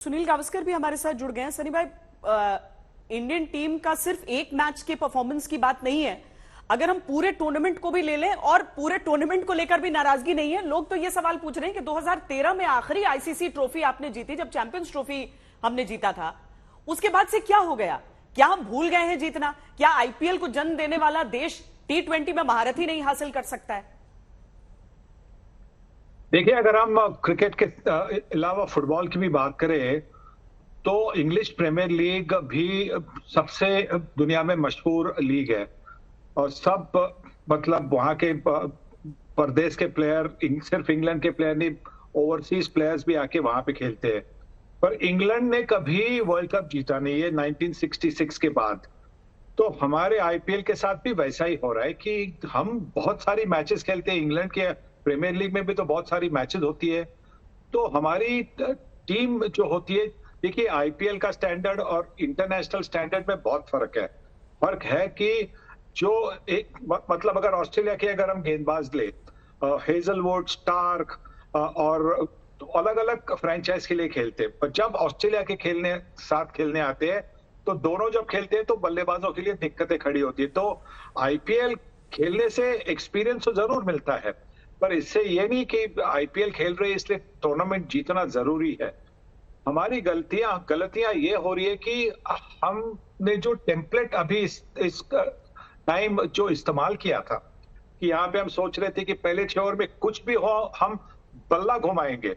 सुनील गावस्कर भी हमारे साथ जुड़ गए हैं। सनी भाई, इंडियन टीम का सिर्फ एक मैच के परफॉर्मेंस की बात नहीं है। अगर हम पूरे टूर्नामेंट को भी ले लें, और पूरे टूर्नामेंट को लेकर भी नाराजगी नहीं है। लोग तो ये सवाल पूछ रहे हैं कि 2013 में आखिरी आईसीसी ट्रॉफी आपने जीती, जब चैंपियंस ट्रॉफी हमने जीता था, उसके बाद से क्या हो गया? क्या हम भूल गए हैं जीतना? क्या आईपीएल को जन्म देने वाला देश T20 में महारत ही नहीं हासिल कर सकता है? देखिए, अगर हम क्रिकेट के अलावा फुटबॉल की भी बात करें तो इंग्लिश प्रीमियर लीग भी सबसे दुनिया में मशहूर लीग है। और सब मतलब वहां के परदेश के प्लेयर, सिर्फ इंग्लैंड के प्लेयर नहीं, ओवरसीज प्लेयर्स भी आके वहां पे खेलते हैं। पर इंग्लैंड ने कभी वर्ल्ड कप जीता नहीं है 1966 के बाद। तो हमारे आईपीएल के साथ भी वैसा ही हो रहा है कि हम बहुत सारी मैचेस खेलते हैं। इंग्लैंड के प्रीमियर लीग में भी तो बहुत सारी मैचेस होती है। तो हमारी टीम जो होती है, देखिए आईपीएल का स्टैंडर्ड और इंटरनेशनल स्टैंडर्ड में बहुत फर्क है। फर्क है कि जो एक मतलब अगर ऑस्ट्रेलिया के अगर हम गेंदबाज ले, हेजलवुड, स्टार्क और अलग अलग फ्रेंचाइज के लिए खेलते हैं, पर जब ऑस्ट्रेलिया के साथ खेलने आते हैं तो दोनों जब खेलते हैं तो बल्लेबाजों के लिए दिक्कतें खड़ी होती है। तो आईपीएल खेलने से एक्सपीरियंस तो जरूर मिलता है, पर इससे ये नहीं कि आईपीएल खेल रहे इसलिए टूर्नामेंट जीतना जरूरी है। हमारी गलतियां ये हो रही है कि हमने जो टेम्पलेट अभी इस टाइम जो इस्तेमाल किया था कि यहाँ पे हम सोच रहे थे कि पहले 6 ओवर में कुछ भी हो हम बल्ला घुमाएंगे,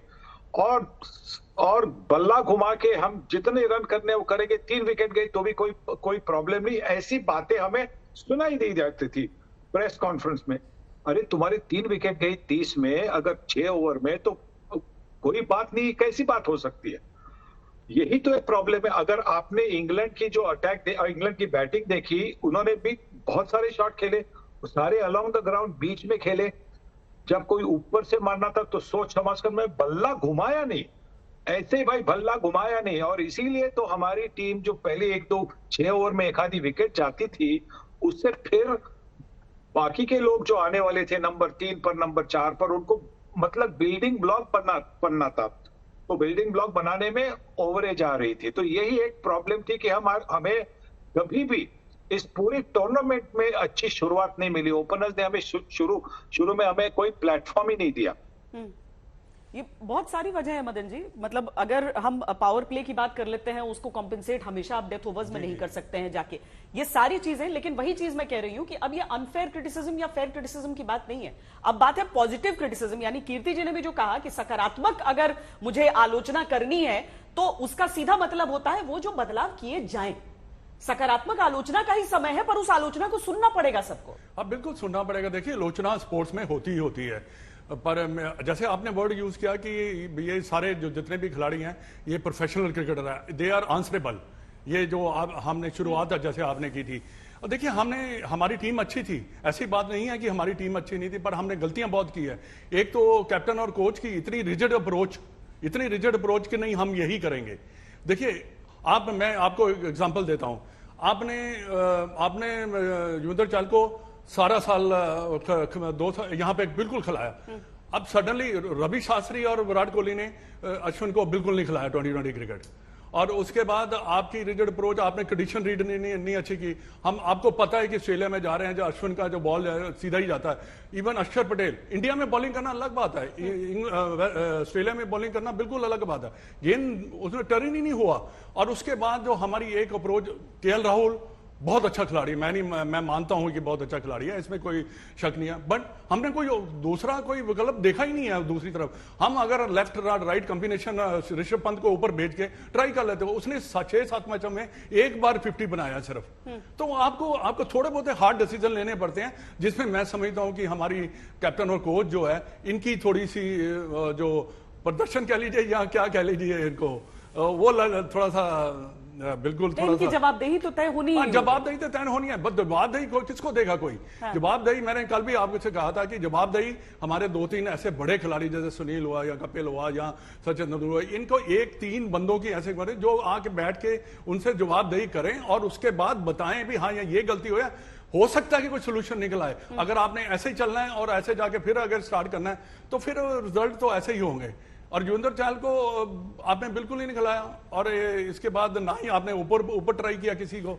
और बल्ला घुमा के हम जितने रन करने वो करेंगे। 3 विकेट गई तो भी कोई प्रॉब्लम नहीं। ऐसी बातें हमें सुनाई दी जाती थी प्रेस कॉन्फ्रेंस में। अरे तुम्हारी 3 विकेट गई 30 में, अगर 6 ओवर में, तो कोई बात नहीं, कैसी बात हो सकती है? यही तो एक प्रॉब्लम है। अगर आपने इंग्लैंड की जो इंग्लैंड की बैटिंग देखी, उन्होंने भी बहुत सारे शॉट खेले, सारे अलोंग द ग्राउंड बीच में खेले। जब कोई ऊपर से मारना था तो सोच समझ कर, मैं बल्ला घुमाया नहीं, ऐसे ही भाई बल्ला घुमाया नहीं। और इसीलिए तो हमारी टीम जो पहले 6 ओवर में एक आधी विकेट जाती थी, उससे फिर बाकी के लोग जो आने वाले थे नंबर 3 पर, नंबर 4 पर, उनको मतलब बिल्डिंग ब्लॉक बनना था। तो बिल्डिंग ब्लॉक बनाने में ओवरेज आ रही थी। तो यही एक प्रॉब्लम थी कि हमें कभी भी इस पूरी टूर्नामेंट में अच्छी शुरुआत नहीं मिली। ओपनर्स ने हमें शुरू में हमें कोई प्लेटफॉर्म ही नहीं दिया। ये बहुत सारी वजह है मदन जी। मतलब अगर हम पावर प्ले की बात कर लेते हैं, उसको कॉम्पेंसेट हमेशा आप डेथ ओवर्स में नहीं कर सकते हैं जाके, ये सारी चीजें। लेकिन वही चीज मैं कह रही हूं कि अब ये अनफेयर क्रिटिसिज्म या फेयर क्रिटिसिज्म की बात नहीं है। अब बात है पॉजिटिव क्रिटिसिज्म। यानी कीर्ति जी ने भी जो कहा कि सकारात्मक अगर मुझे आलोचना करनी है तो उसका सीधा मतलब होता है वो जो बदलाव किए जाएं। सकारात्मक आलोचना का ही समय है, पर उस आलोचना को सुनना पड़ेगा सबको। अब बिल्कुल सुनना पड़ेगा। देखिए, आलोचना स्पोर्ट्स में होती ही होती है, पर जैसे आपने वर्ड यूज किया कि ये सारे जो जितने भी खिलाड़ी हैं ये प्रोफेशनल क्रिकेटर है, दे आर आंसरेबल। ये जो हमने शुरुआत जैसे आपने की थी, और देखिए हमारी टीम अच्छी थी, ऐसी बात नहीं है कि हमारी टीम अच्छी नहीं थी, पर हमने गलतियां बहुत की है। एक तो कैप्टन और कोच की इतनी रिजिड अप्रोच कि नहीं हम यही करेंगे। देखिए मैं आपको एग्जांपल देता हूं। आपने युविंदर चहल को सारा साल यहाँ पे बिल्कुल खिलाया। अब सडनली रवि शास्त्री और विराट कोहली ने अश्विन को बिल्कुल नहीं खिलाया 2020 क्रिकेट। और उसके बाद आपकी रिजिड अप्रोच, आपने कंडीशन रीड नहीं अच्छी की। आपको पता है कि ऑस्ट्रेलिया में जा रहे हैं, जो अश्विन का जो बॉल सीधा ही जाता है। इवन अक्षर पटेल, इंडिया में बॉलिंग करना अलग बात है, ऑस्ट्रेलिया में बॉलिंग करना बिल्कुल अलग बात है। गेंद उसमें टर्न ही नहीं हुआ। और उसके बाद जो हमारी एक अप्रोच, केएल राहुल बहुत अच्छा खिलाड़ी, मैं मानता हूं कि बहुत अच्छा खिलाड़ी है, इसमें कोई शक नहीं है, बट हमने कोई विकल्प देखा ही नहीं है। दूसरी तरफ हम अगर left right combination Rishabh Pant को ऊपर भेज के ट्राई कर लेते हो, उसने 6-7 मैचों में एक बार 50 बनाया सिर्फ। तो आपको थोड़े बहुत हार्ड डिसीजन लेने पड़ते हैं, जिसमें मैं समझता हूं कि हमारी कैप्टन और कोच जो है, इनकी थोड़ी सी जो प्रदर्शन कह लीजिए या क्या कह लीजिए, इनको वो थोड़ा सा बिल्कुल थोड़ा सा जवाबदेही तो तय होनी है। जवाबदेही तो तय होनी है, बट जवाबदेही किसको देगा कोई? हाँ। जवाबदेही मैंने कल भी आपसे कहा था कि जवाबदेही हमारे 2-3 ऐसे बड़े खिलाड़ी जैसे सुनील हुआ या कपिल हुआ या सचिन तेंदुलकर हुआ, इनको 1-3 बंदों की ऐसे करें जो आके बैठ के उनसे जवाबदेही करें और उसके बाद बताएं भी हाँ ये गलती हो सकता है कि कोई सोल्यूशन निकल आए। अगर आपने ऐसे ही चलना है और ऐसे जाके फिर अगर स्टार्ट करना है तो फिर रिजल्ट तो ऐसे ही होंगे। और युजवेंद्र चहल को आपने बिल्कुल ही नहीं खिलाया, और इसके बाद ना ही आपने ऊपर ट्राई किया किसी को।